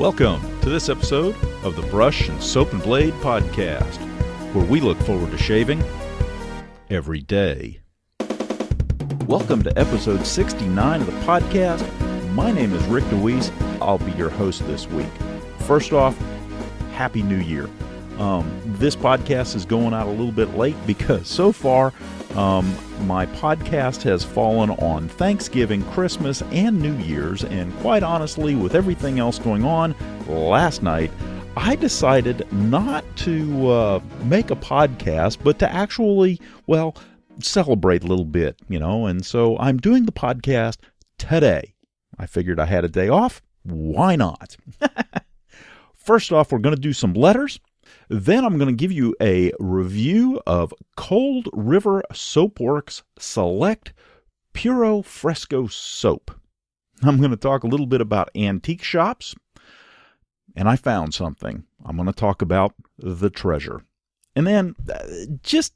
Welcome to this episode of the Brush and Soap and Blade Podcast, where we look forward to shaving every day. Welcome to episode 69 of the podcast. My name is Rick DeWeese. I'll be your host this week. First off, Happy New Year. This podcast is going out a little bit late because so far my podcast has fallen on Thanksgiving, Christmas, and New Year's, and quite honestly, with everything else going on, last night I decided not to make a podcast, but to actually, celebrate a little bit, and so I'm doing the podcast today. I figured I had a day off. Why not? First off, we're going to do some letters. Then I'm going to give you a review of Cold River Soapworks Select Puro Fresco Soap. I'm going to talk a little bit about antique shops. And I found something. I'm going to talk about the treasure. And then just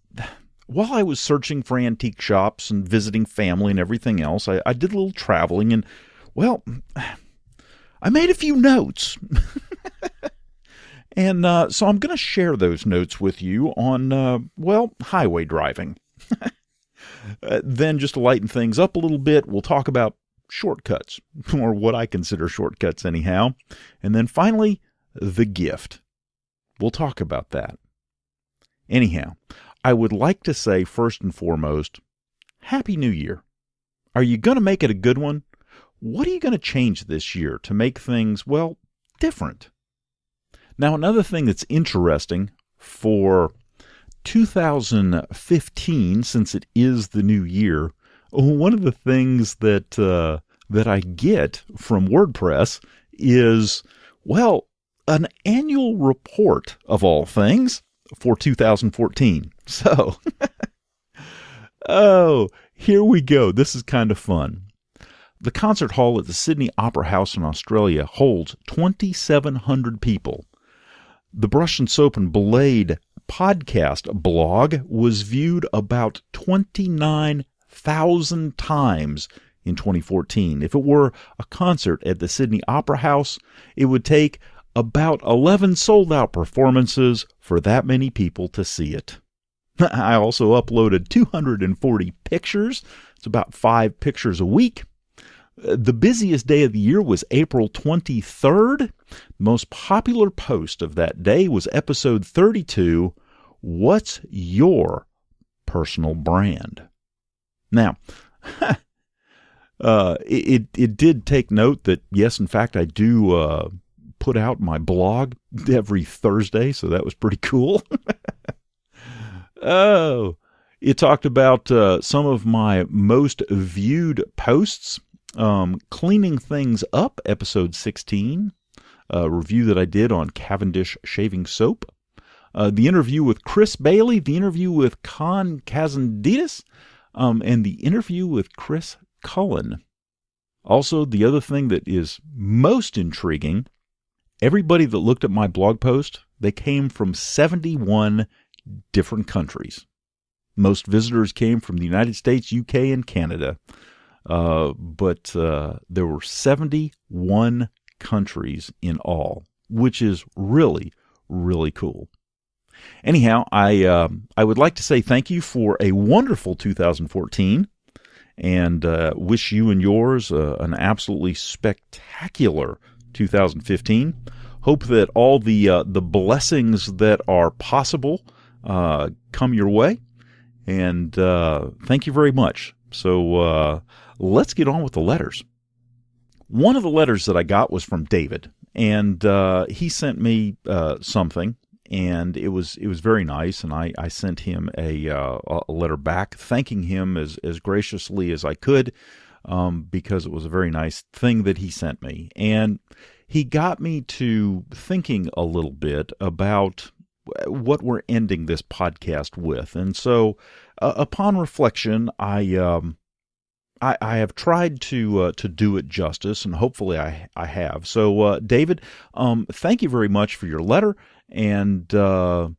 while I was searching for antique shops and visiting family and everything else, I did a little traveling and, I made a few notes. And so I'm going to share those notes with you on, highway driving. Then just to lighten things up a little bit, we'll talk about shortcuts, or what I consider shortcuts anyhow. And then finally, the gift. We'll talk about that. Anyhow, I would like to say first and foremost, Happy New Year. Are you going to make it a good one? What are you going to change this year to make things, different? Now, another thing that's interesting for 2015, since it is the new year, one of the things that I get from WordPress is, an annual report of all things for 2014. So, here we go. This is kind of fun. The concert hall at the Sydney Opera House in Australia holds 2,700 people. The Brush and Soap and Blade podcast blog was viewed about 29,000 times in 2014. If it were a concert at the Sydney Opera House, it would take about 11 sold-out performances for that many people to see it. I also uploaded 240 pictures. It's about 5 pictures a week. The busiest day of the year was April 23rd. The most popular post of that day was episode 32, What's Your Personal Brand? Now, it did take note that, yes, in fact, I do put out my blog every Thursday, so that was pretty cool. It talked about some of my most viewed posts. Cleaning Things Up, episode 16, a review that I did on Cavendish shaving soap, the interview with Chris Bailey, the interview with Con Kazanditis, and the interview with Chris Cullen. Also, the other thing that is most intriguing, everybody that looked at my blog post, they came from 71 different countries. Most visitors came from the United States, UK, and Canada. But there were 71 countries in all, which is really, really cool. Anyhow, I would like to say thank you for a wonderful 2014 and wish you and yours an absolutely spectacular 2015. Hope that all the blessings that are possible come your way, and thank you very much. So let's get on with the letters. One of the letters that I got was from David, and he sent me something, and it was very nice, and I sent him a letter back, thanking him as graciously as I could, because it was a very nice thing that he sent me. And he got me to thinking a little bit about what we're ending this podcast with. And so upon reflection, I have tried to do it justice, and hopefully I have. So, David, thank you very much for your letter, and I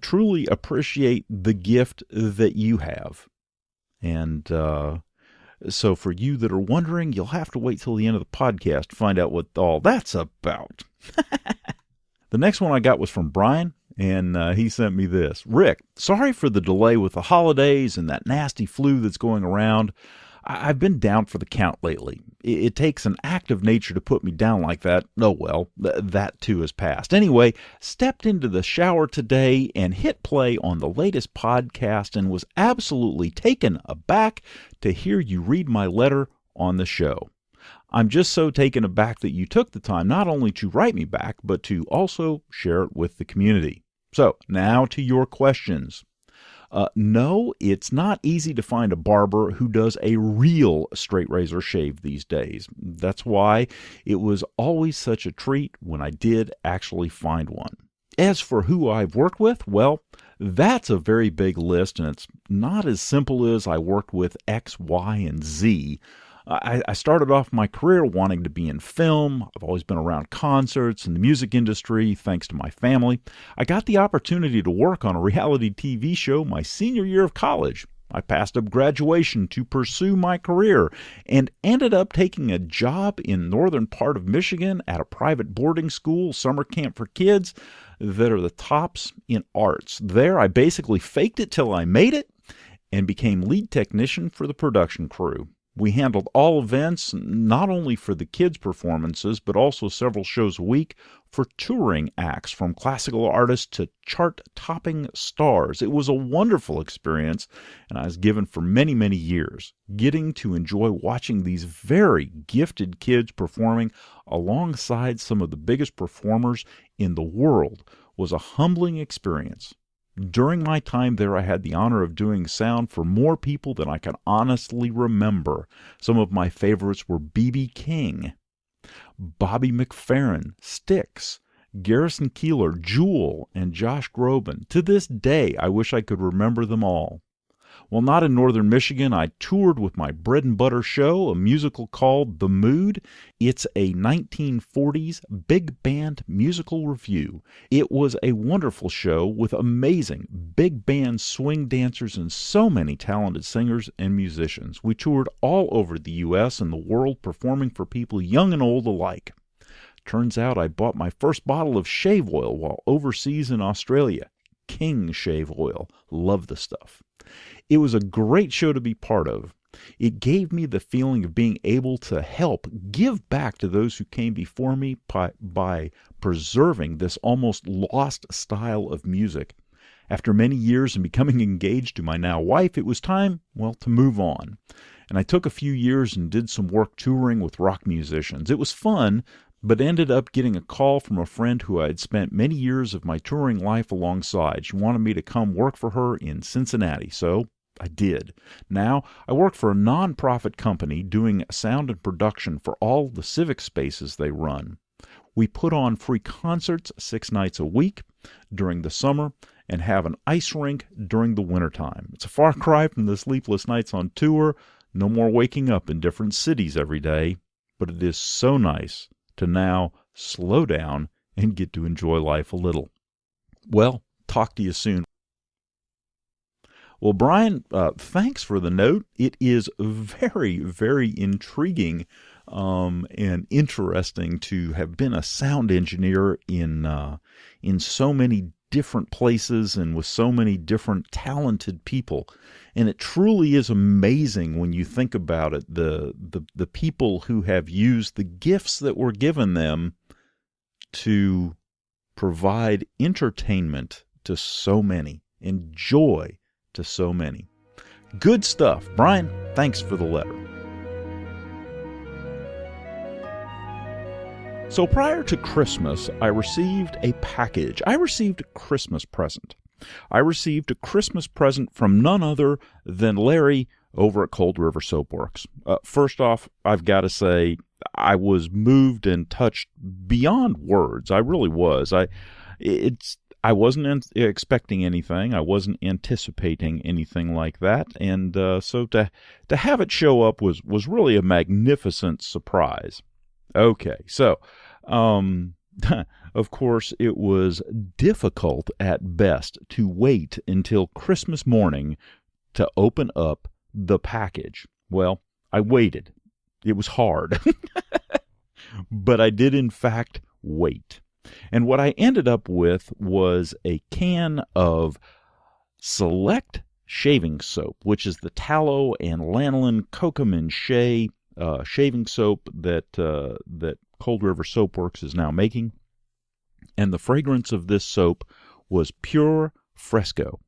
truly appreciate the gift that you have. And So for you that are wondering, you'll have to wait till the end of the podcast to find out what all that's about. The next one I got was from Brian, and he sent me this. Rick, sorry for the delay with the holidays and that nasty flu that's going around. I've been down for the count lately. It takes an act of nature to put me down like that. Oh well, that too has passed. Anyway, stepped into the shower today and hit play on the latest podcast and was absolutely taken aback to hear you read my letter on the show. I'm just so taken aback that you took the time not only to write me back, but to also share it with the community. So, now to your questions. No, it's not easy to find a barber who does a real straight razor shave these days. That's why it was always such a treat when I did actually find one. As for who I've worked with, well, that's a very big list, and it's not as simple as I worked with X, Y, and Z. I started off my career wanting to be in film. I've always been around concerts and the music industry, thanks to my family. I got the opportunity to work on a reality TV show my senior year of college. I passed up graduation to pursue my career and ended up taking a job in northern part of Michigan at a private boarding school summer camp for kids that are the tops in arts. There, I basically faked it till I made it and became lead technician for the production crew. We handled all events, not only for the kids' performances, but also several shows a week for touring acts, from classical artists to chart-topping stars. It was a wonderful experience, and I was given for many, many years. Getting to enjoy watching these very gifted kids performing alongside some of the biggest performers in the world was a humbling experience. During my time there, I had the honor of doing sound for more people than I can honestly remember. Some of my favorites were B.B. King, Bobby McFerrin, Styx, Garrison Keillor, Jewel, and Josh Groban. To this day, I wish I could remember them all. While not in northern Michigan, I toured with my bread and butter show, a musical called The Mood. It's a 1940s big band musical review. It was a wonderful show with amazing big band swing dancers and so many talented singers and musicians. We toured all over the U.S. and the world, performing for people young and old alike. Turns out I bought my first bottle of shave oil while overseas in Australia. King shave oil. Love the stuff. It was a great show to be part of. It gave me the feeling of being able to help give back to those who came before me by preserving this almost lost style of music. After many years and becoming engaged to my now wife, it was time, to move on. And I took a few years and did some work touring with rock musicians. It was fun, but ended up getting a call from a friend who I had spent many years of my touring life alongside. She wanted me to come work for her in Cincinnati, so I did. Now, I work for a non-profit company doing sound and production for all the civic spaces they run. We put on free concerts 6 nights a week during the summer and have an ice rink during the wintertime. It's a far cry from the sleepless nights on tour, no more waking up in different cities every day, but it is so nice to now slow down and get to enjoy life a little. Well, talk to you soon. Well, Brian, thanks for the note. It is very, very intriguing and interesting to have been a sound engineer in so many different places and with so many different talented people. And it truly is amazing when you think about it, the people who have used the gifts that were given them to provide entertainment to so many and joy to so many. Good stuff. Brian, thanks for the letter. So prior to Christmas, I received a package. I received a Christmas present. I received a Christmas present from none other than Larry over at Cold River Soap Works. First off, I've got to say, I was moved and touched beyond words. I really was. I wasn't expecting anything. I wasn't anticipating anything like that. And so to have it show up was really a magnificent surprise. Okay, so, of course, it was difficult at best to wait until Christmas morning to open up the package. Well, I waited. It was hard. But I did, in fact, wait. And what I ended up with was a can of Select shaving soap, which is the tallow and lanolin cocoa shea shaving soap that Cold River Soap Works is now making. And the fragrance of this soap was pure Fresco.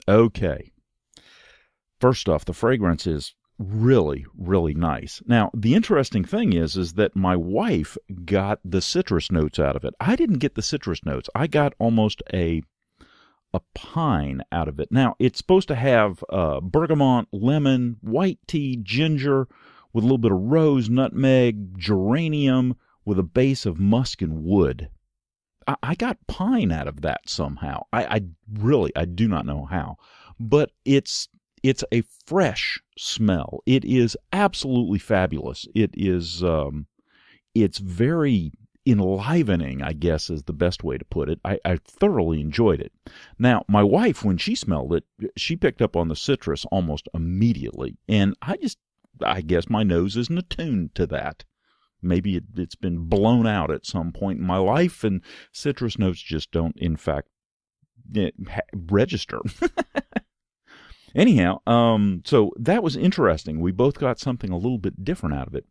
Okay. First off, the fragrance is really, really nice. Now, the interesting thing is that my wife got the citrus notes out of it. I didn't get the citrus notes. I got almost a pine out of it. Now, it's supposed to have bergamot, lemon, white tea, ginger, with a little bit of rose, nutmeg, geranium, with a base of musk and wood. I got pine out of that somehow. I do not know how. But it's a fresh smell. It is absolutely fabulous. It's very enlivening, I guess is the best way to put it. I thoroughly enjoyed it. Now, my wife, when she smelled it, she picked up on the citrus almost immediately. And I guess my nose isn't attuned to that. Maybe it's been blown out at some point in my life, and citrus notes just don't, in fact, register. Anyhow, so that was interesting. We both got something a little bit different out of it.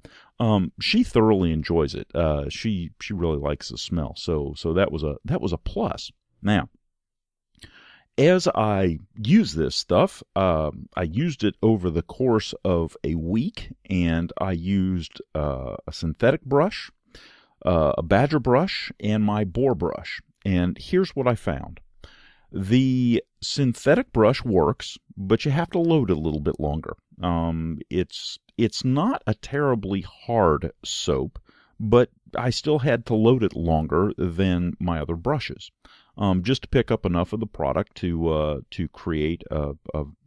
She thoroughly enjoys it. She really likes the smell. So that was a plus. Now, as I use this stuff, I used it over the course of a week, and I used a synthetic brush, a badger brush, and my boar brush. And here's what I found. The synthetic brush works, but you have to load it a little bit longer. It's not a terribly hard soap, but I still had to load it longer than my other brushes, just to pick up enough of the product to create a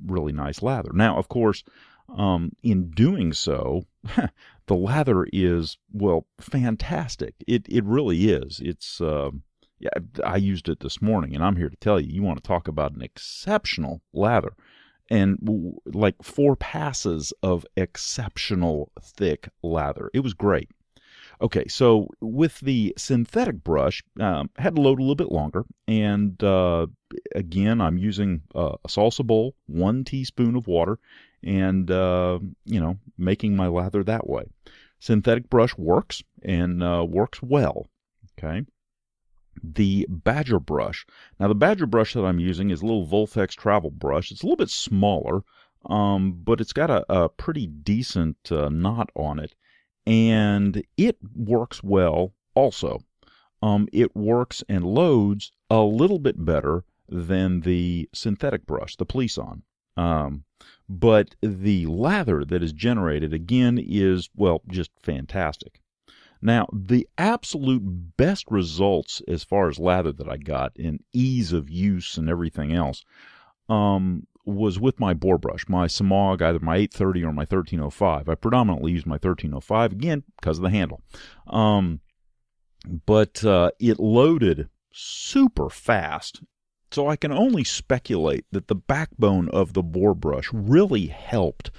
really nice lather. Now, of course, in doing so, the lather is, well, fantastic. It really is. It's yeah, I used it this morning, and I'm here to tell you, you want to talk about an exceptional lather. And like 4 passes of exceptional thick lather. It was great. Okay, so with the synthetic brush, had to load a little bit longer. And again, I'm using a salsa bowl, 1 teaspoon of water, and, making my lather that way. Synthetic brush works, and works well. Okay. The badger brush. Now, the badger brush that I'm using is a little Voltex travel brush. It's a little bit smaller, but it's got a pretty decent knot on it, and it works well also. It works and loads a little bit better than the synthetic brush, the Plisson. But the lather that is generated, again, is, well, just fantastic. Now, the absolute best results as far as lather that I got in ease of use and everything else was with my boar brush, my Samog, either my 830 or my 1305. I predominantly use my 1305, again, because of the handle. But it loaded super fast, so I can only speculate that the backbone of the boar brush really helped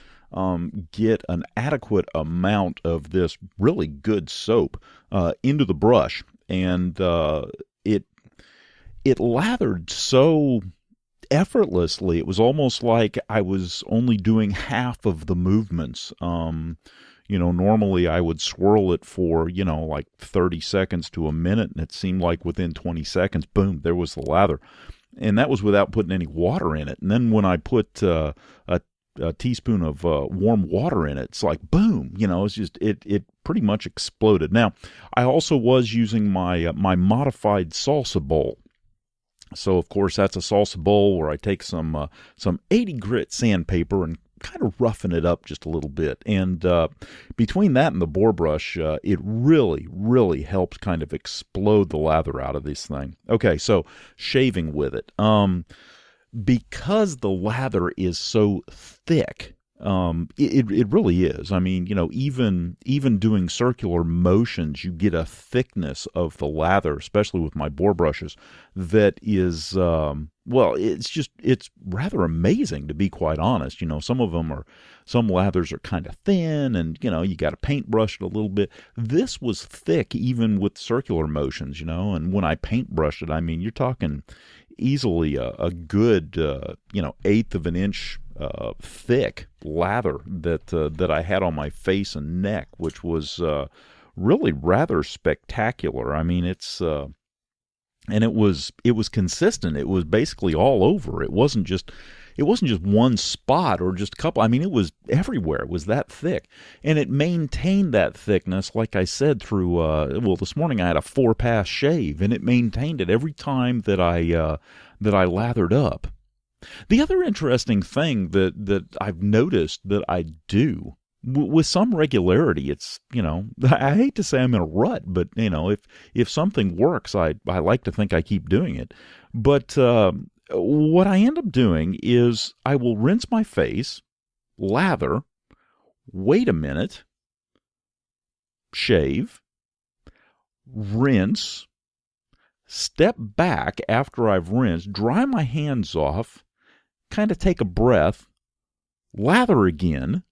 get an adequate amount of this really good soap into the brush, and it lathered so effortlessly. It was almost like I was only doing half of the movements. Normally I would swirl it for, like 30 seconds to a minute, and it seemed like within 20 seconds, boom, there was the lather. And that was without putting any water in it. And then when I put a teaspoon of warm water in it, it's like boom, it's just it pretty much exploded. Now, I also was using my modified salsa bowl. So of course that's a salsa bowl where I take some 80 grit sandpaper and kind of roughen it up just a little bit. And between that and the boar brush, it really helped kind of explode the lather out of this thing. Okay, so shaving with it. Because the lather is so thick, It really is. I mean, even doing circular motions, you get a thickness of the lather, especially with my bore brushes, that is it's rather amazing, to be quite honest. Some lathers are kind of thin, and you got to paintbrush it a little bit. This was thick even with circular motions, and when I paintbrushed it, I mean, you're talking easily a good eighth of an inch thick lather that I had on my face and neck, which was really rather spectacular. I mean, and it was consistent. It was basically all over. It wasn't just one spot or just a couple. I mean, it was everywhere. It was that thick, and it maintained that thickness, like I said, through. This morning I had a 4-pass shave, and it maintained it every time that I lathered up. The other interesting thing that I've noticed that I do with some regularity, it's, I hate to say I'm in a rut, but, if something works, I like to think I keep doing it. But what I end up doing is I will rinse my face, lather, wait a minute, shave, rinse, step back after I've rinsed, dry my hands off, kind of take a breath, lather again,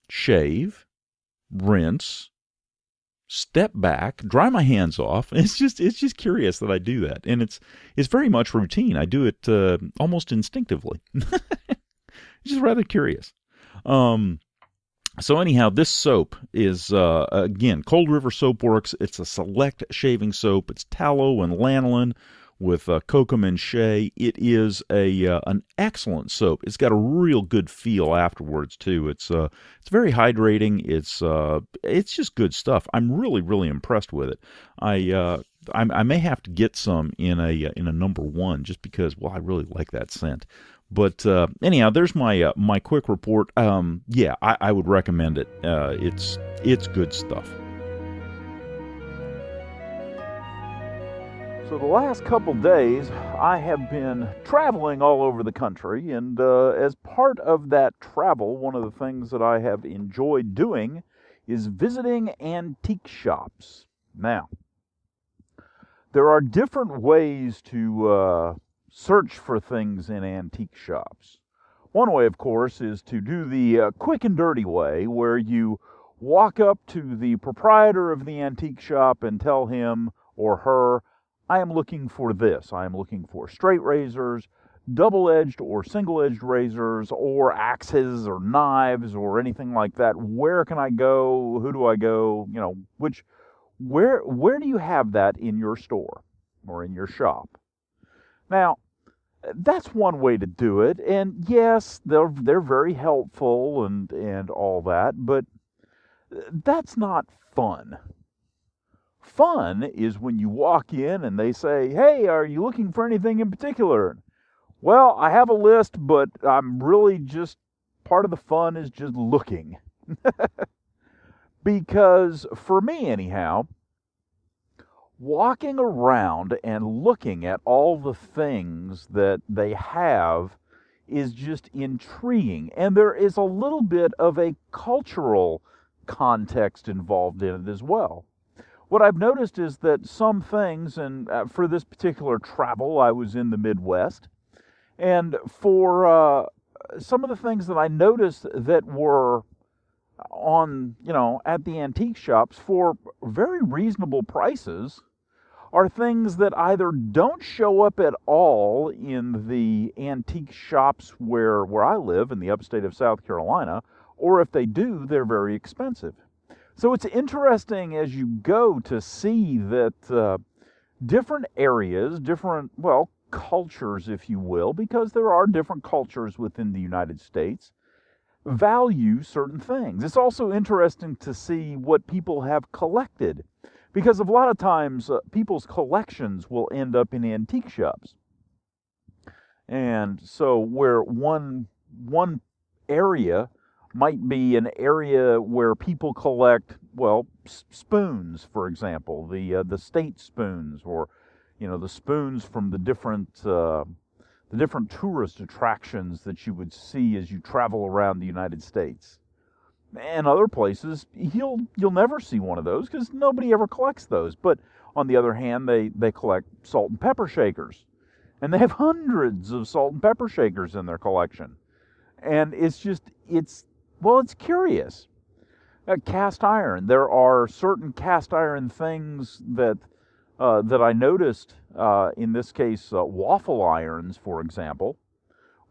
shave, rinse, step back, dry my hands off. It's just curious that I do that, and it's very much routine. I do it almost instinctively. It's just rather curious. So anyhow, this soap is, again, Cold River Soap Works. It's a select shaving soap. It's tallow and lanolin with kokum and shea. It is an excellent soap. It's got a real good feel afterwards too. It's very hydrating. It's just good stuff. I'm really, really impressed with it. I may have to get some in a number 1 just because, I really like that scent. But anyhow, there's my quick report. I would recommend it. It's good stuff. So the last couple days, I have been traveling all over the country, and as part of that travel, one of the things that I have enjoyed doing is visiting antique shops. Now, there are different ways to search for things in antique shops. One way, of course, is to do the quick and dirty way, where you walk up to the proprietor of the antique shop and tell him or her, I am looking for this. I am looking for straight razors, double-edged or single-edged razors, or axes or knives or anything like that. Where can I go? Who do I go? Where do you have that in your store or in your shop? Now, that's one way to do it, and yes, they're very helpful and all that, but that's not fun. Fun is when you walk in and they say, hey, are you looking for anything in particular? Well, I have a list, but I'm really just, part of the fun is just looking. Because for me anyhow, walking around and looking at all the things that they have is just intriguing. And there is a little bit of a cultural context involved in it as well. What I've noticed is that some things, and for this particular travel, I was in the Midwest, and for some of the things that I noticed that were on, at the antique shops for very reasonable prices are things that either don't show up at all in the antique shops where I live in the upstate of South Carolina, or if they do, they're very expensive. So it's interesting as you go to see that different areas, different, cultures, if you will, because there are different cultures within the United States, value certain things. It's also interesting to see what people have collected, because a lot of times people's collections will end up in antique shops. And so where one area might be an area where people collect, spoons, for example, the state spoons, or the spoons from the the different tourist attractions that you would see as you travel around the United States. And other places, you'll never see one of those because nobody ever collects those. But on the other hand, they collect salt and pepper shakers. And they have hundreds of salt and pepper shakers in their collection. And it's curious. Cast iron. There are certain cast iron things that I noticed, in this case, waffle irons, for example,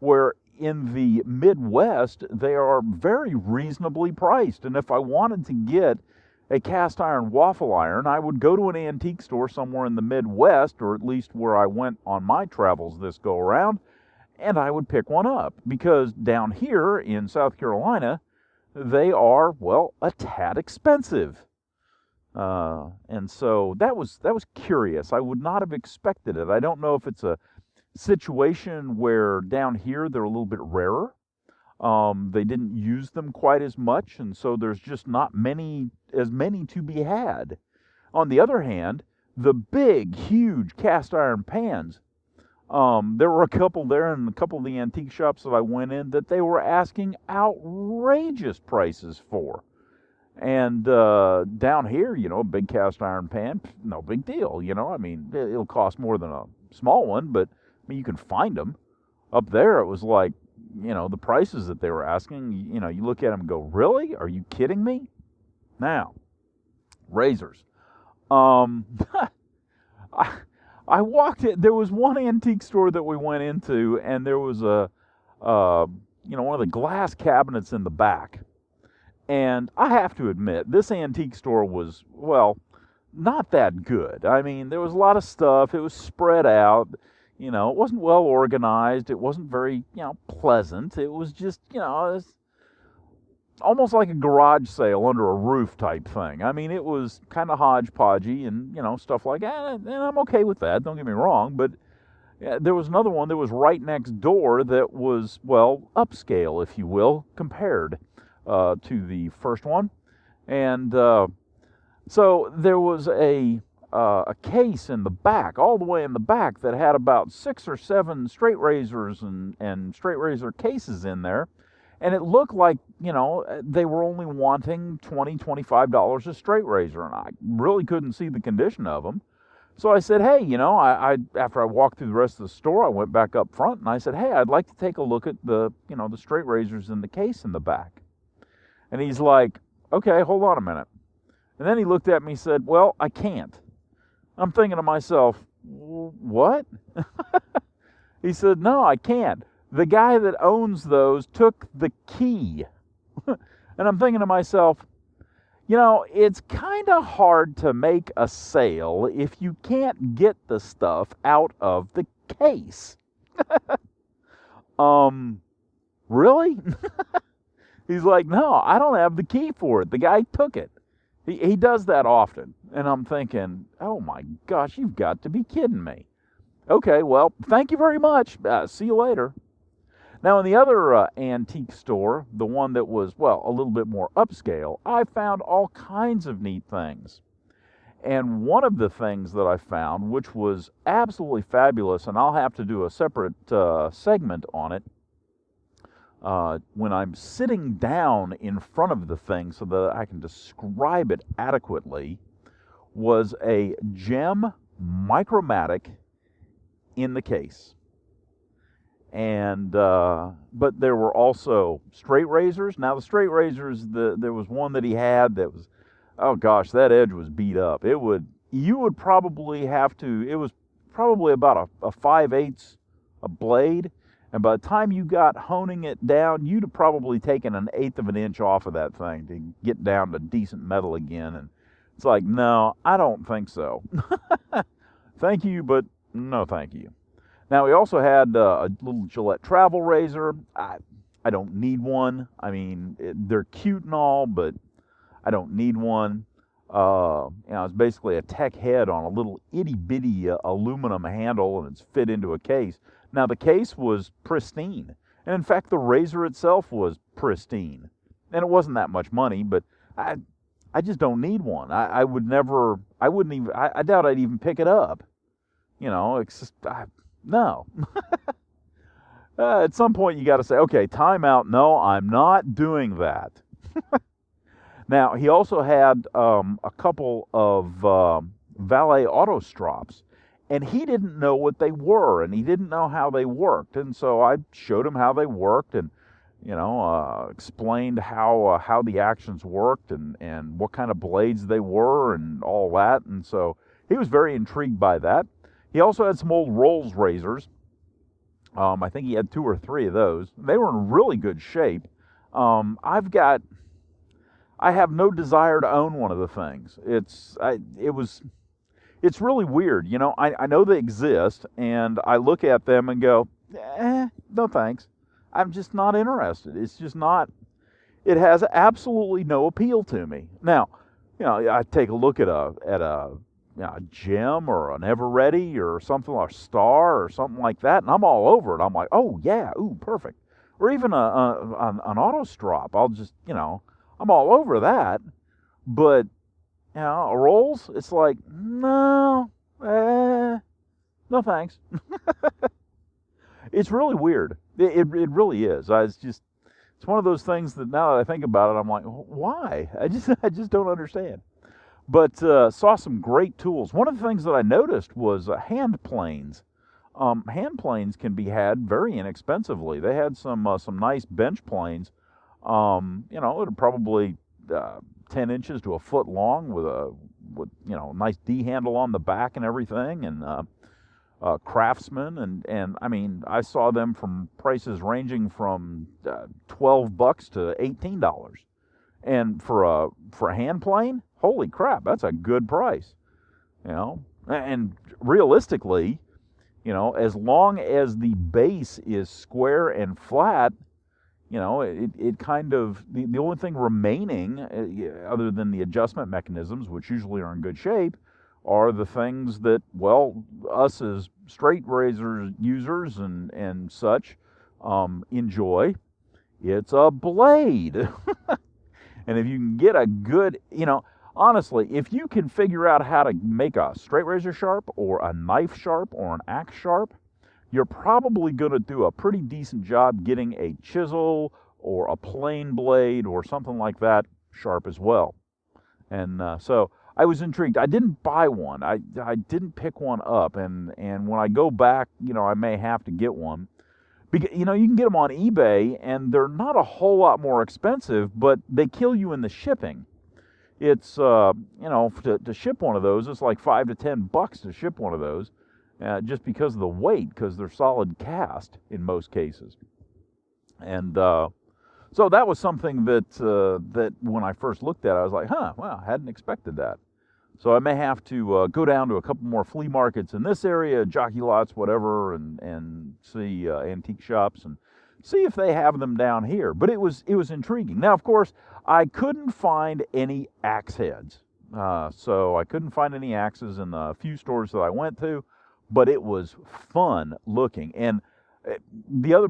where in the Midwest, they are very reasonably priced. And if I wanted to get a cast iron waffle iron, I would go to an antique store somewhere in the Midwest, or at least where I went on my travels this go around, and I would pick one up. Because down here in South Carolina, they are, well, a tad expensive. And so that was curious. I would not have expected it. I don't know if it's a situation where down here they're a little bit rarer. They didn't use them quite as much, and so there's just not as many to be had. On the other hand, the big, huge cast iron pans, there were a couple there in a couple of the antique shops that I went in that they were asking outrageous prices for. And down here, a big cast iron pan, no big deal. I mean, it'll cost more than a small one, but you can find them. Up there, it was like, the prices that they were asking, you look at them and go, really? Are you kidding me? Now, razors. I walked in, there was one antique store that we went into, and there was one of the glass cabinets in the back. And I have to admit, this antique store was, well, not that good. I mean, there was a lot of stuff. It was spread out. It wasn't well organized. It wasn't very, pleasant. It was just, it was almost like a garage sale under a roof type thing. I mean, it was kind of hodgepodgey and, stuff like that. And I'm okay with that. Don't get me wrong. But there was another one that was right next door that was, well, upscale, if you will, compared to the first one. And so there was a case in the back, all the way in the back, that had about 6 or 7 straight razors and straight razor cases in there. And it looked like, they were only wanting $20, $25 a straight razor. And I really couldn't see the condition of them. So I said, hey, I after I walked through the rest of the store, I went back up front and I said, hey, I'd like to take a look at the straight razors in the case in the back. And he's like, okay, hold on a minute. And then he looked at me and said, well, I can't. I'm thinking to myself, what? He said, no, I can't. The guy that owns those took the key. And I'm thinking to myself, it's kind of hard to make a sale if you can't get the stuff out of the case. Really? He's like, no, I don't have the key for it. The guy took it. He does that often. And I'm thinking, oh my gosh, you've got to be kidding me. Okay, well, thank you very much. See you later. Now, in the other antique store, the one that was, well, a little bit more upscale, I found all kinds of neat things. And one of the things that I found, which was absolutely fabulous, and I'll have to do a separate segment on it, when I'm sitting down in front of the thing so that I can describe it adequately, was a gem micromatic in the case. And but there were also straight razors. Now the straight razors, there was one that he had that was, oh gosh, that edge was beat up. You would probably have to, it was probably about a 5/8 a blade. And by the time you got honing it down, you'd have probably taken 1/8 of an inch off of that thing to get down to decent metal again. And it's like, no, I don't think so. Thank you, but no thank you. Now, we also had a little Gillette travel razor. I don't need one. I mean, they're cute and all, but I don't need one. It's basically a tech head on a little itty-bitty aluminum handle, and it's fit into a case. Now, the case was pristine. And in fact, the razor itself was pristine. And it wasn't that much money, but I just don't need one. I doubt I'd even pick it up. It's just, no. At some point, you got to say, okay, time out. No, I'm not doing that. Now, he also had a couple of valet auto strops, and he didn't know what they were, and he didn't know how they worked. And so I showed him how they worked, and explained how the actions worked, and what kind of blades they were, and all that. And so he was very intrigued by that. He also had some old Rolls razors. I think he had 2 or 3 of those. They were in really good shape. I have no desire to own one of the things. It's really weird. I know they exist, and I look at them and go, no thanks. I'm just not interested. It's just not, it has absolutely no appeal to me. Now, I take a look at a Gem or an Everready or something like a Star or something like that, and I'm all over it. I'm like, oh yeah, ooh, perfect. Or even an auto strop. I'll just, I'm all over that. But, a Rolls, it's like, no, no thanks. It's really weird. It really is. It's one of those things that now that I think about it, I'm like, why? I just don't understand. But saw some great tools. One of the things that I noticed was hand planes. Hand planes can be had very inexpensively. They had some nice bench planes. They're probably 10 inches to a foot long with a nice D handle on the back and everything, and Craftsman, and I mean, I saw them from prices ranging from $12 to $18, and for a hand plane, holy crap, that's a good price, And realistically, as long as the base is square and flat, it kind of, the only thing remaining, other than the adjustment mechanisms, which usually are in good shape, are the things that, well, us as straight razor users and such enjoy. It's a blade. And if you can get a good, honestly, if you can figure out how to make a straight razor sharp or a knife sharp or an axe sharp, you're probably going to do a pretty decent job getting a chisel or a plane blade or something like that sharp as well. And so I was intrigued. I didn't buy one. I didn't pick one up. And when I go back, I may have to get one. Because, you can get them on eBay, and they're not a whole lot more expensive, but they kill you in the shipping. It's, to ship one of those, it's like $5 to $10 to ship one of those, just because of the weight, because they're solid cast in most cases. And so that was something that when I first looked at it, I was like, wow, I hadn't expected that. So I may have to go down to a couple more flea markets in this area, jockey lots, whatever, and see antique shops and see if they have them down here. But it was intriguing. Now, of course, I couldn't find any axe heads. So I couldn't find any axes in the few stores that I went to, but it was fun looking. And the other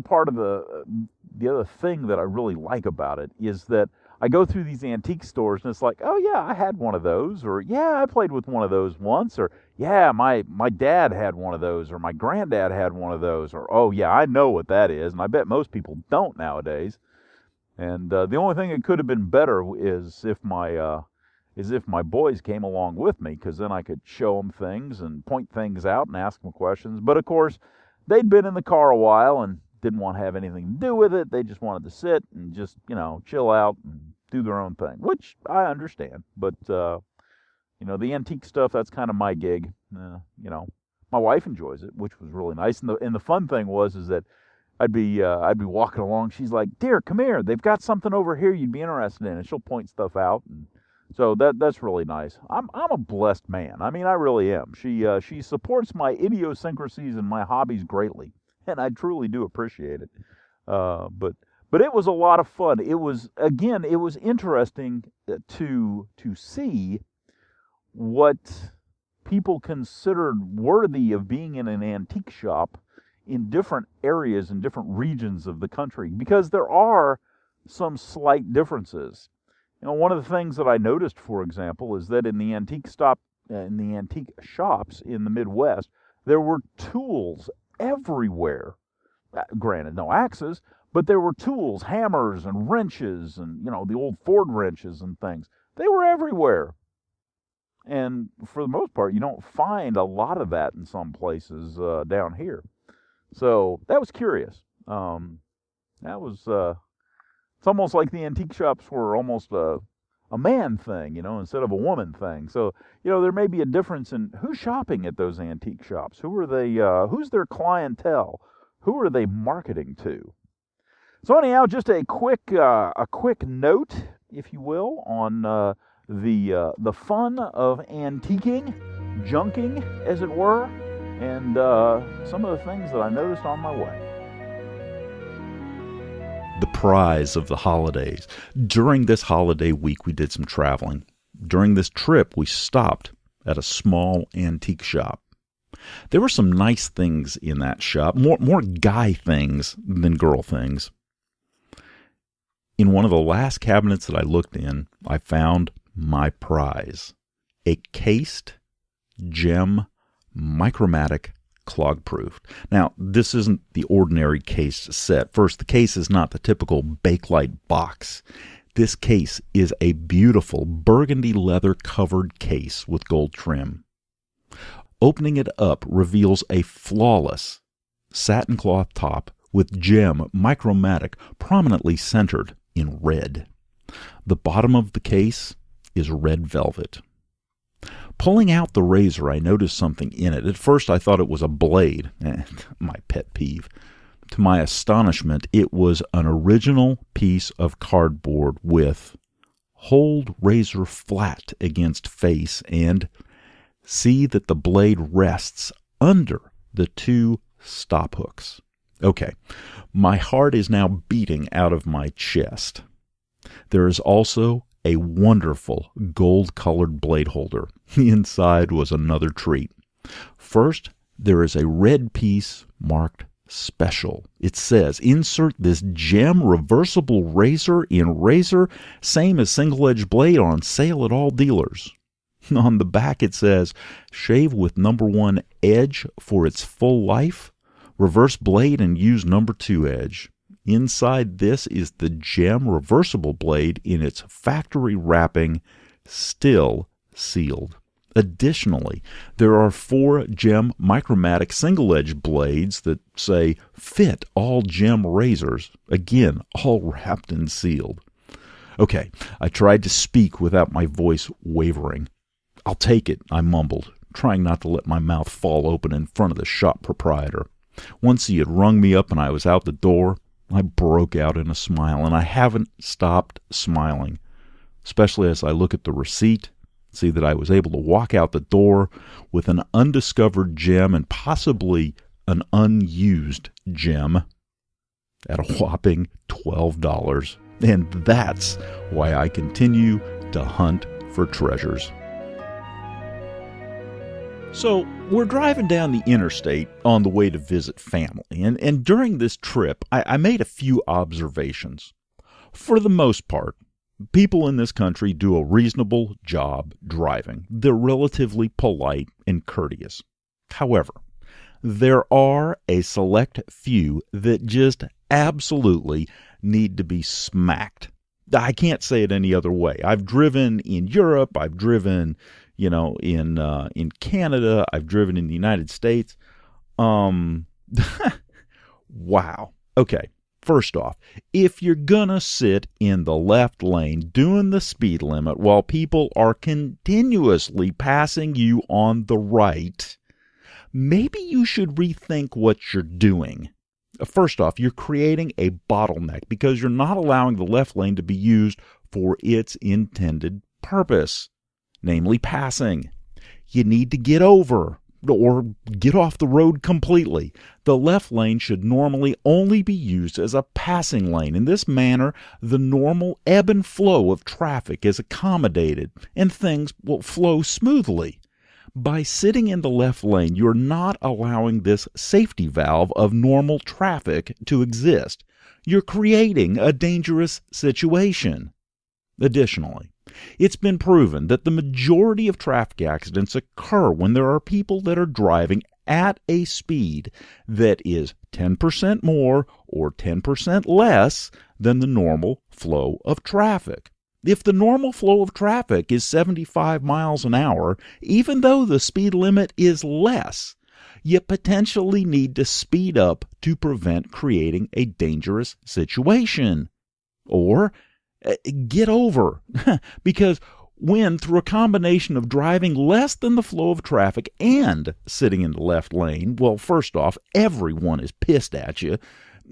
thing that I really like about it is that I go through these antique stores and it's like, oh yeah, I had one of those, or yeah, I played with one of those once, or yeah, my dad had one of those, or my granddad had one of those, or oh yeah, I know what that is, and I bet most people don't nowadays. And the only thing that could have been better is if my boys came along with me, because then I could show them things and point things out and ask them questions. But of course, they'd been in the car a while and didn't want to have anything to do with it. They just wanted to sit and just, chill out and do their own thing, which I understand. But, the antique stuff, that's kind of my gig. My wife enjoys it, which was really nice. And the fun thing is that I'd be walking along. She's like, "Dear, come here. They've got something over here you'd be interested in." And she'll point stuff out. And so that's really nice. I'm a blessed man. I mean, I really am. She supports my idiosyncrasies and my hobbies greatly, and I truly do appreciate it. But it was a lot of fun. It was interesting to see what people considered worthy of being in an antique shop in different areas and different regions of the country, because there are some slight differences. One of the things that I noticed, for example, is that in the antique shops in the Midwest, there were tools everywhere. Granted, no axes, but there were tools, hammers and wrenches and, the old Ford wrenches and things. They were everywhere. And for the most part, you don't find a lot of that in some places down here. So that was curious. It's almost like the antique shops were almost a man thing, instead of a woman thing. So, there may be a difference in who's shopping at those antique shops. Who are they? Who's their clientele? Who are they marketing to? So anyhow, just a quick note, if you will, on the fun of antiquing, junking, as it were, and some of the things that I noticed on my way. The prize of the holidays. During this holiday week, we did some traveling. During this trip, we stopped at a small antique shop. There were some nice things in that shop, more guy things than girl things. In one of the last cabinets that I looked in, I found my prize, a cased gem Micromatic clog-proof. Now, this isn't the ordinary cased set. First, the case is not the typical Bakelite box. This case is a beautiful burgundy leather-covered case with gold trim. Opening it up reveals a flawless satin cloth top with gem Micromatic prominently centered in red. The bottom of the case is red velvet. Pulling out the razor, I noticed something in it. At first, I thought it was a blade. My pet peeve. To my astonishment, it was an original piece of cardboard with hold razor flat against face and see that the blade rests under the two stop hooks. Okay, my heart is now beating out of my chest. There is also a wonderful gold-colored blade holder. Inside was another treat. First, there is a red piece marked special. It says, insert this gem reversible razor in razor, same as single-edge blade, on sale at all dealers. On the back it says, shave with number 1 edge for its full life, reverse blade and use number 2 edge. Inside this is the gem reversible blade in its factory wrapping, still sealed. Additionally, there are 4 gem Micromatic single-edge blades that say fit all gem razors, again, all wrapped and sealed. Okay, I tried to speak without my voice wavering. I'll take it, I mumbled, trying not to let my mouth fall open in front of the shop proprietor. Once he had rung me up and I was out the door, I broke out in a smile, and I haven't stopped smiling, especially as I look at the receipt, see that I was able to walk out the door with an undiscovered gem and possibly an unused gem at a whopping $12. And that's why I continue to hunt for treasures. So, we're driving down the interstate on the way to visit family, and during this trip, I made a few observations. For the most part, people in this country do a reasonable job driving. They're relatively polite and courteous. However, there are a select few that just absolutely need to be smacked. I can't say it any other way. I've driven in Europe, I've driven in Canada, I've driven in the United States. Wow. Okay, first off, if you're gonna sit in the left lane doing the speed limit while people are continuously passing you on the right, maybe you should rethink what you're doing. First off, you're creating a bottleneck because you're not allowing the left lane to be used for its intended purpose, namely passing. You need to get over or get off the road completely. The left lane should normally only be used as a passing lane. In this manner, the normal ebb and flow of traffic is accommodated and things will flow smoothly. By sitting in the left lane, you're not allowing this safety valve of normal traffic to exist. You're creating a dangerous situation. Additionally, it's been proven that the majority of traffic accidents occur when there are people that are driving at a speed that is 10% more or 10% less than the normal flow of traffic. If the normal flow of traffic is 75 miles an hour, even though the speed limit is less, you potentially need to speed up to prevent creating a dangerous situation. Or get over. Because when, through a combination of driving less than the flow of traffic and sitting in the left lane, well, first off, everyone is pissed at you.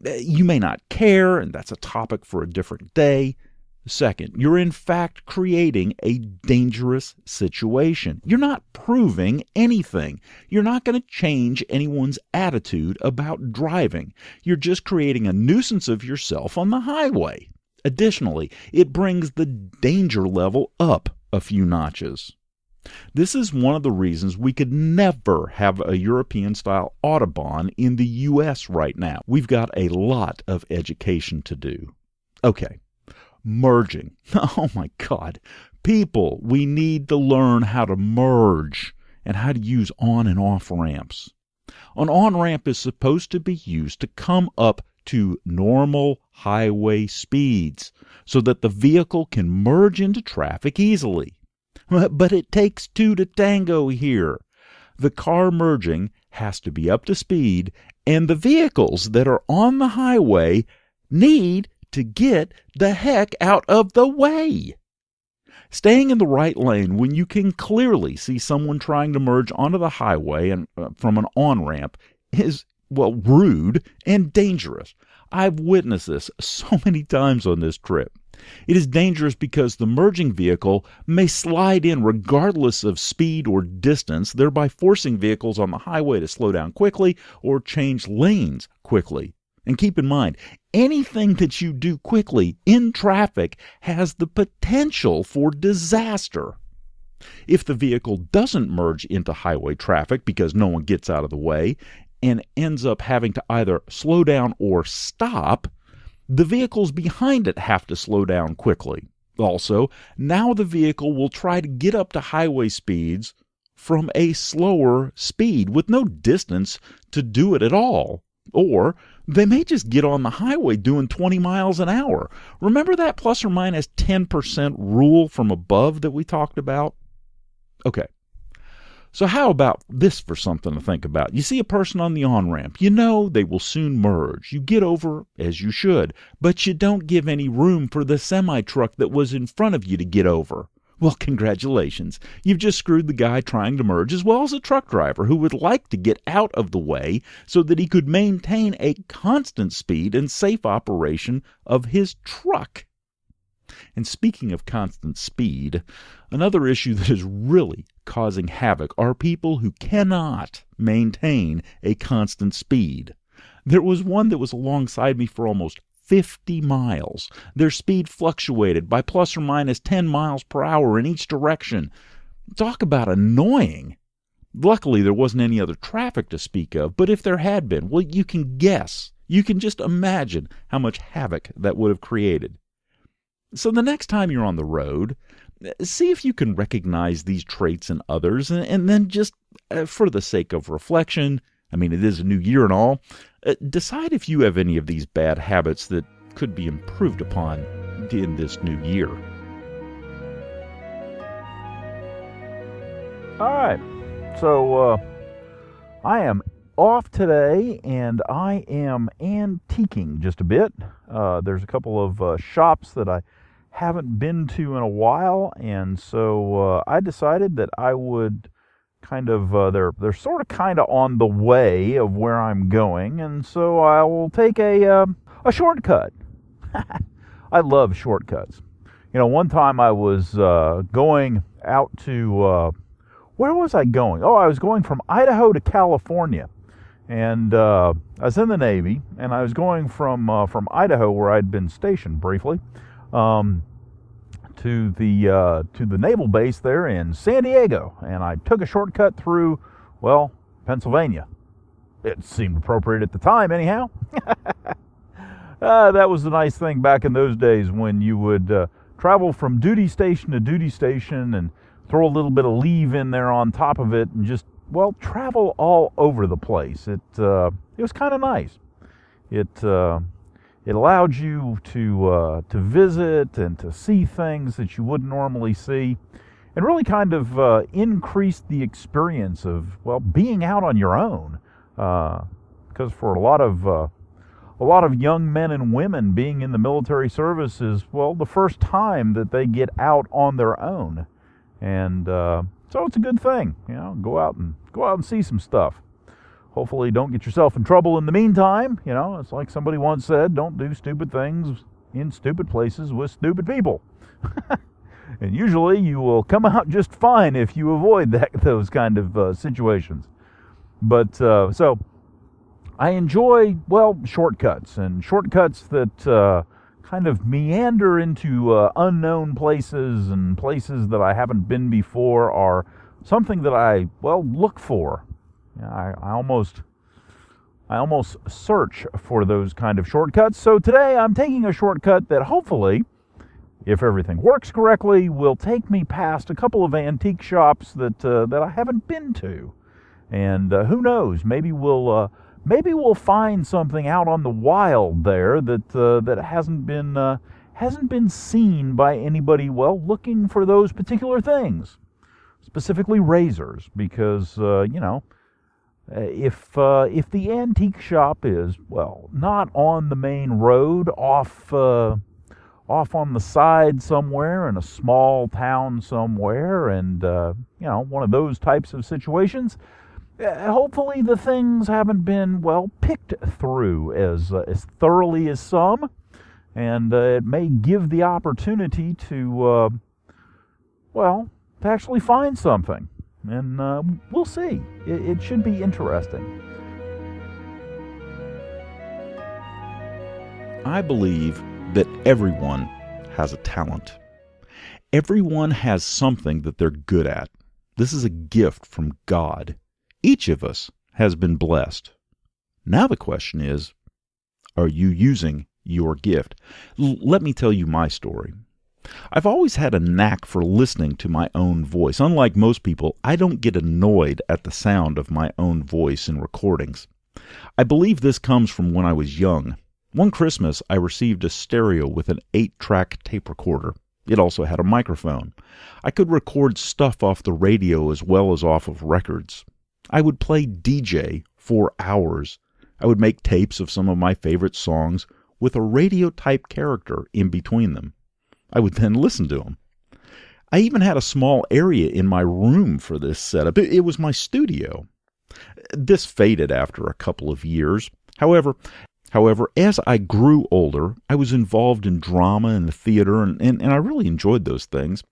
You may not care, and that's a topic for a different day. Second, you're in fact creating a dangerous situation. You're not proving anything. You're not going to change anyone's attitude about driving. You're just creating a nuisance of yourself on the highway. Additionally, it brings the danger level up a few notches. This is one of the reasons we could never have a European-style Autobahn in the U.S. right now. We've got a lot of education to do. Okay. Merging. Oh my God. People, we need to learn how to merge and how to use on and off ramps. An on-ramp is supposed to be used to come up to normal highway speeds so that the vehicle can merge into traffic easily. But it takes two to tango here. The car merging has to be up to speed, and the vehicles that are on the highway need to get the heck out of the way. Staying in the right lane when you can clearly see someone trying to merge onto the highway and from an on-ramp is, well, rude and dangerous. I've witnessed this so many times on this trip. It is dangerous because the merging vehicle may slide in regardless of speed or distance, thereby forcing vehicles on the highway to slow down quickly or change lanes quickly. And keep in mind, anything that you do quickly in traffic has the potential for disaster. If the vehicle doesn't merge into highway traffic because no one gets out of the way and ends up having to either slow down or stop, the vehicles behind it have to slow down quickly. Also, now the vehicle will try to get up to highway speeds from a slower speed with no distance to do it at all. Or they may just get on the highway doing 20 miles an hour. Remember that plus or minus 10% rule from above that we talked about? Okay. So how about this for something to think about? You see a person on the on-ramp. You know they will soon merge. You get over as you should, but you don't give any room for the semi-truck that was in front of you to get over. Well, congratulations. You've just screwed the guy trying to merge as well as a truck driver who would like to get out of the way so that he could maintain a constant speed and safe operation of his truck. And speaking of constant speed, another issue that is really causing havoc are people who cannot maintain a constant speed. There was one that was alongside me for almost 50 miles. Their speed fluctuated by plus or minus 10 miles per hour in each direction. Talk about annoying. Luckily, there wasn't any other traffic to speak of, but if there had been, well, you can guess. You can just imagine how much havoc that would have created. So the next time you're on the road, see if you can recognize these traits in others, and then just, for the sake of reflection, I mean, it is a new year and all, decide if you have any of these bad habits that could be improved upon in this new year. All right, so I am off today, and I am antiquing just a bit. There's a couple of shops that I haven't been to in a while, and so I decided that I would kind of, they're sort of kind of on the way of where I'm going, and so I will take a shortcut. I love shortcuts. You know, one time I was going out to, where was I going? Oh, I was going from Idaho to California, and I was in the Navy, and I was going from Idaho, where I'd been stationed briefly, to the naval base there in San Diego, and I took a shortcut through, well, Pennsylvania. It seemed appropriate at the time, anyhow. That was the nice thing back in those days when you would travel from duty station to duty station and throw a little bit of leave in there on top of it and just travel all over the place. It was kind of nice. It allowed you to visit and to see things that you wouldn't normally see, and really kind of increased the experience of being out on your own. Because for a lot of young men and women, being in the military service is the first time that they get out on their own, and so it's a good thing. Go out and see some stuff. Hopefully don't get yourself in trouble in the meantime. It's like somebody once said, don't do stupid things in stupid places with stupid people. And usually you will come out just fine if you avoid those kind of situations. But so I enjoy, shortcuts, and shortcuts that kind of meander into unknown places, and places that I haven't been before are something that I, look for. I almost search for those kind of shortcuts. So today I'm taking a shortcut that hopefully, if everything works correctly, will take me past a couple of antique shops that I haven't been to. And who knows? Maybe we'll find something out on the wild there that hasn't been seen by anybody looking for those particular things, specifically razors, because if the antique shop is not on the main road, off on the side somewhere in a small town somewhere, and one of those types of situations, hopefully the things haven't been picked through as thoroughly as some, and it may give the opportunity to actually find something. And we'll see. It should be interesting. I believe that everyone has a talent. Everyone has something that they're good at. This is a gift from God. Each of us has been blessed. Now the question is, are you using your gift? Let me tell you my story. I've always had a knack for listening to my own voice. Unlike most people, I don't get annoyed at the sound of my own voice in recordings. I believe this comes from when I was young. One Christmas, I received a stereo with an 8-track tape recorder. It also had a microphone. I could record stuff off the radio as well as off of records. I would play DJ for hours. I would make tapes of some of my favorite songs with a radio-type character in between them. I would then listen to them. I even had a small area in my room for this setup. It was my studio. This faded after a couple of years. However, as I grew older, I was involved in drama and the theater, and I really enjoyed those things.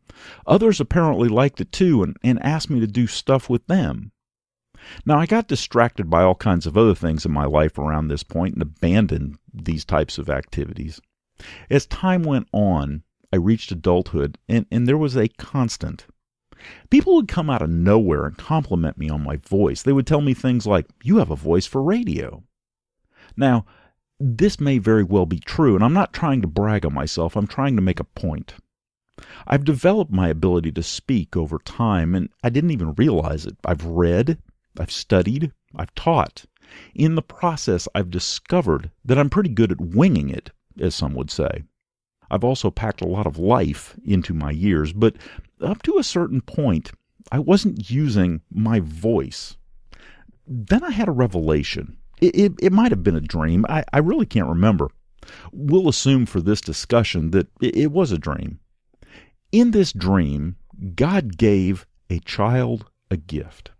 Others apparently liked it too, and asked me to do stuff with them. Now, I got distracted by all kinds of other things in my life around this point and abandoned these types of activities. As time went on, I reached adulthood, and there was a constant. People would come out of nowhere and compliment me on my voice. They would tell me things like, "You have a voice for radio." Now, this may very well be true, and I'm not trying to brag on myself. I'm trying to make a point. I've developed my ability to speak over time, and I didn't even realize it. I've read, I've studied, I've taught. In the process, I've discovered that I'm pretty good at winging it, as some would say. I've also packed a lot of life into my years, but up to a certain point, I wasn't using my voice. Then I had a revelation. It might have been a dream. I really can't remember. We'll assume for this discussion that it was a dream. In this dream, God gave a child a gift.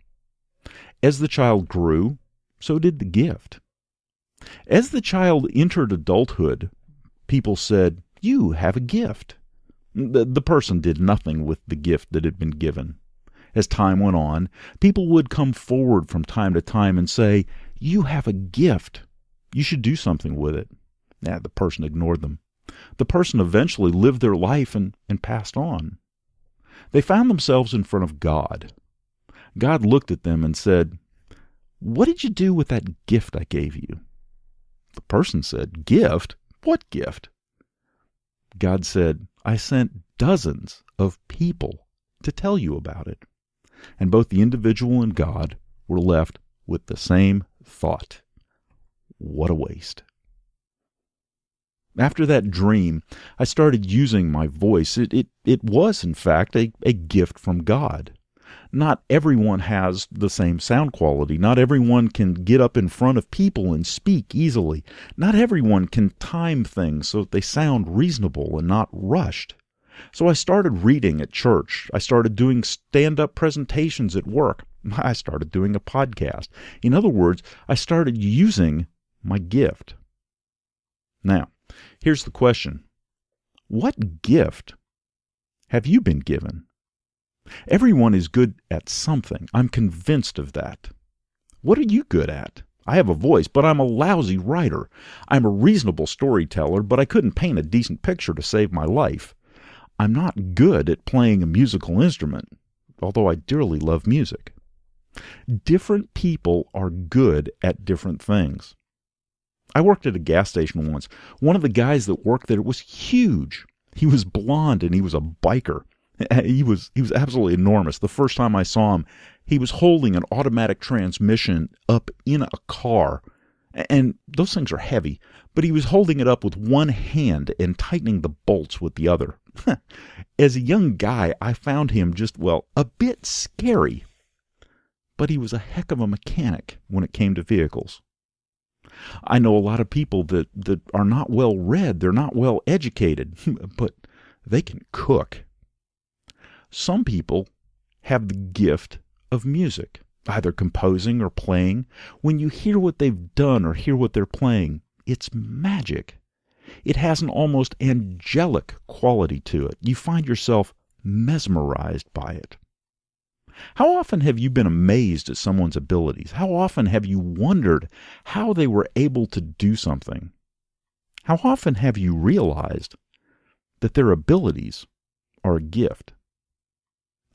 As the child grew, so did the gift. As the child entered adulthood, people said, "You have a gift." The person did nothing with the gift that had been given. As time went on, people would come forward from time to time and say, "You have a gift. You should do something with it." The person ignored them. The person eventually lived their life and passed on. They found themselves in front of God. God looked at them and said, "What did you do with that gift I gave you?" The person said, "Gift? What gift?" God said, "I sent dozens of people to tell you about it." And both the individual and God we're left with the same thought. What a waste. After that dream, I started using my voice. It was, in fact, a gift from God. Not everyone has the same sound quality. Not everyone can get up in front of people and speak easily. Not everyone can time things so that they sound reasonable and not rushed. So I started reading at church. I started doing stand-up presentations at work. I started doing a podcast. In other words, I started using my gift. Now, here's the question. What gift have you been given? Everyone is good at something. I'm convinced of that. What are you good at? I have a voice, but I'm a lousy writer. I'm a reasonable storyteller, but I couldn't paint a decent picture to save my life. I'm not good at playing a musical instrument, although I dearly love music. Different people are good at different things. I worked at a gas station once. One of the guys that worked there was huge. He was blonde and he was a biker. He was absolutely enormous. The first time I saw him, he was holding an automatic transmission up in a car. And those things are heavy, but he was holding it up with one hand and tightening the bolts with the other. As a young guy, I found him just, a bit scary. But he was a heck of a mechanic when it came to vehicles. I know a lot of people that are not well read, they're not well educated, but they can cook. Some people have the gift of music, either composing or playing. When you hear what they've done or hear what they're playing, it's magic. It has an almost angelic quality to it. You find yourself mesmerized by it. How often have you been amazed at someone's abilities? How often have you wondered how they were able to do something? How often have you realized that their abilities are a gift?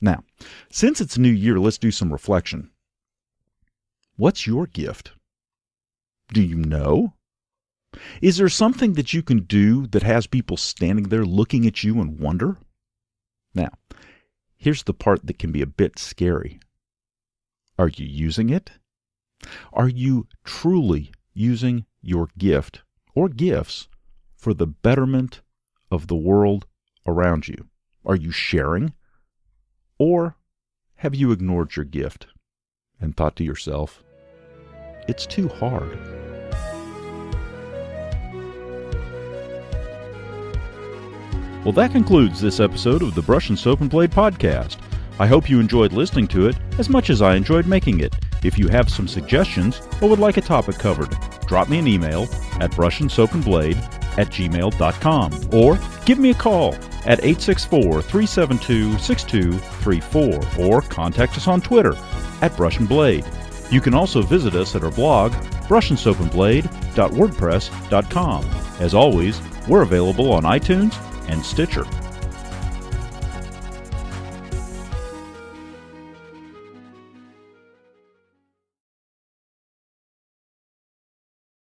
Now, since it's a new year, let's do some reflection. What's your gift? Do you know? Is there something that you can do that has people standing there looking at you and wonder? Now, here's the part that can be a bit scary. Are you using it? Are you truly using your gift or gifts for the betterment of the world around you? Are you sharing? Or have you ignored your gift and thought to yourself, it's too hard? Well, that concludes this episode of the Brush and Soap and Blade Podcast. I hope you enjoyed listening to it as much as I enjoyed making it. If you have some suggestions or would like a topic covered, drop me an email at brushandsoapandblade@gmail.com or give me a call at 864-372-6234 or contact us on Twitter at BrushnBlade. You can also visit us at our blog, brushandsoapandblade.wordpress.com. As always, we're available on iTunes and Stitcher.